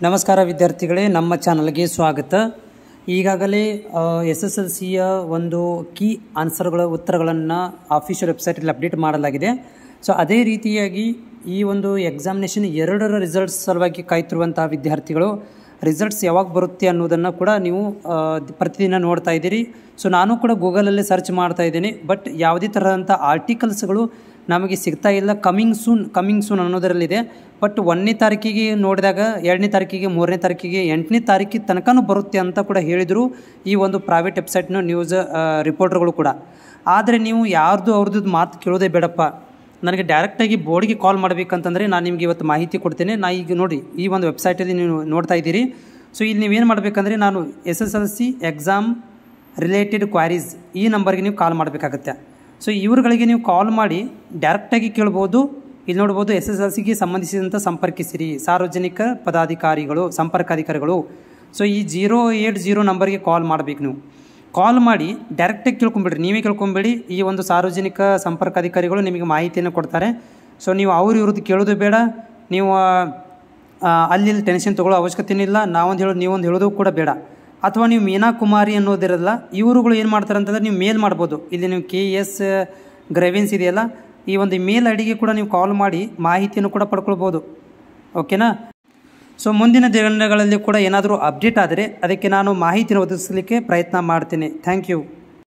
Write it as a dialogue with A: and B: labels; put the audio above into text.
A: ನಮಸ್ಕಾರ ವಿದ್ಯಾರ್ಥಿಗಳೇ, ನಮ್ಮ ಚಾನಲ್ಗೆ ಸ್ವಾಗತ. ಈಗಾಗಲೇ SSLCಯ ಒಂದು ಕೀ ಆನ್ಸರ್ಗಳ ಉತ್ತರಗಳನ್ನು ಆಫಿಷಿಯಲ್ ವೆಬ್ಸೈಟಲ್ಲಿ ಅಪ್ಡೇಟ್ ಮಾಡಲಾಗಿದೆ. ಸೊ ಅದೇ ರೀತಿಯಾಗಿ ಈ ಒಂದು ಎಕ್ಸಾಮಿನೇಷನ್ 2ರ ರಿಸಲ್ಟ್ಸ್ ಸಲುವಾಗಿ ಕಾಯ್ತಿರುವಂಥ ವಿದ್ಯಾರ್ಥಿಗಳು ರಿಸಲ್ಟ್ಸ್ ಯಾವಾಗ ಬರುತ್ತೆ ಅನ್ನೋದನ್ನು ಕೂಡ ನೀವು ಪ್ರತಿದಿನ ನೋಡ್ತಾ ಇದ್ದೀರಿ. ಸೊ ನಾನು ಕೂಡ ಗೂಗಲಲ್ಲಿ ಸರ್ಚ್ ಮಾಡ್ತಾ ಇದ್ದೀನಿ, ಬಟ್ ಯಾವುದೇ ಥರದಂಥ ಆರ್ಟಿಕಲ್ಸ್ಗಳು ನಮಗೆ ಸಿಗ್ತಾ ಇಲ್ಲ. ಕಮಿಂಗ್ ಸೂನ್ ಅನ್ನೋದರಲ್ಲಿದೆ. ಬಟ್ 1ನೇ ತಾರೀಕಿಗೆ ನೋಡಿದಾಗ 2ನೇ ತಾರೀಕಿಗೆ, 3ನೇ ತಾರೀಕಿಗೆ, 8ನೇ ತಾರೀಕಿಗೆ ತನಕನೂ ಬರುತ್ತೆ ಅಂತ ಕೂಡ ಹೇಳಿದರು ಈ ಒಂದು ಪ್ರೈವೇಟ್ ವೆಬ್ಸೈಟ್ನ ನ್ಯೂಸ್ ರಿಪೋರ್ಟರ್ಗಳು ಕೂಡ. ಆದರೆ ನೀವು ಅವ್ರದ್ದು ಮಾತು ಕೇಳೋದೇ ಬೇಡಪ್ಪ, ನನಗೆ ಡೈರೆಕ್ಟಾಗಿ ಬೋರ್ಡ್ಗೆ ಕಾಲ್ ಮಾಡಬೇಕಂತಂದರೆ ನಾನು ನಿಮಗೆ ಇವತ್ತು ಮಾಹಿತಿ ಕೊಡ್ತೇನೆ. ನಾ ಈಗ ನೋಡಿ ಈ ಒಂದು ವೆಬ್ಸೈಟಲ್ಲಿ ನೀವು ನೋಡ್ತಾ ಇದ್ದೀರಿ. ಸೊ ಇಲ್ಲಿ ನೀವೇನು ಮಾಡಬೇಕಂದ್ರೆ, ನಾನು SSLC ಎಕ್ಸಾಮ್ ರಿಲೇಟೆಡ್ ಕ್ವಾರೀಸ್ ಈ ನಂಬರ್ಗೆ ನೀವು ಕಾಲ್ ಮಾಡಬೇಕಾಗತ್ತೆ. ಸೊ ಇವ್ರುಗಳಿಗೆ ನೀವು ಕಾಲ್ ಮಾಡಿ ಡೈರೆಕ್ಟಾಗಿ ಕೇಳ್ಬೋದು. ಇಲ್ಲಿ ನೋಡ್ಬೋದು, SSLCಗೆ ಸಂಬಂಧಿಸಿದಂಥ ಸಂಪರ್ಕಿಸಿರಿ ಸಾರ್ವಜನಿಕ ಸಂಪರ್ಕಾಧಿಕಾರಿಗಳು. ಸೊ ಈ 080 ನಂಬರ್ಗೆ ಕಾಲ್ ಮಾಡಬೇಕು. ನೀವು ಕಾಲ್ ಮಾಡಿ ಡೈರೆಕ್ಟಾಗಿ ಕೇಳ್ಕೊಂಬಿಡ್ರಿ, ನೀವೇ ಕೇಳ್ಕೊಂಬೇಡಿ. ಈ ಒಂದು ಸಾರ್ವಜನಿಕ ಸಂಪರ್ಕಾಧಿಕಾರಿಗಳು ನಿಮಗೆ ಮಾಹಿತಿಯನ್ನು ಕೊಡ್ತಾರೆ. ಸೊ ನೀವು ಇವ್ರದ್ದು ಕೇಳೋದು ಬೇಡ. ನೀವು ಅಲ್ಲಿ ಟೆನ್ಷನ್ ತೊಗೊಳ್ಳೋ ಅವಶ್ಯಕತೆಯೂ ಇಲ್ಲ. ನೀವೊಂದು ಹೇಳೋದು ಕೂಡ ಬೇಡ. ಅಥವಾ ನೀವು ಮೀನಾ ಕುಮಾರಿ ಅನ್ನೋದಿರಲ್ಲ, ಇವರುಗಳು ಏನು ಮಾಡ್ತಾರೆ ಅಂತಂದರೆ, ನೀವು ಮೇಲ್ ಮಾಡ್ಬೋದು. ಇಲ್ಲಿ ನೀವು KS ಗ್ರೆವೆನ್ಸ್ ಇದೆಯಲ್ಲ, ಈ ಒಂದು ಮೇಲ್ ಐಡಿಗೆ ಕೂಡ ನೀವು ಕಾಲ್ ಮಾಡಿ ಮಾಹಿತಿಯನ್ನು ಕೂಡ ಪಡ್ಕೊಳ್ಬೋದು. ಓಕೆನಾ? ಸೊ ಮುಂದಿನ ದಿನಗಳಲ್ಲಿ ಕೂಡ ಏನಾದರೂ ಅಪ್ಡೇಟ್ ಆದರೆ ಅದಕ್ಕೆ ನಾನು ಮಾಹಿತಿಯನ್ನು ಒದಗಿಸಲಿಕ್ಕೆ ಪ್ರಯತ್ನ ಮಾಡ್ತೀನಿ. Thank you.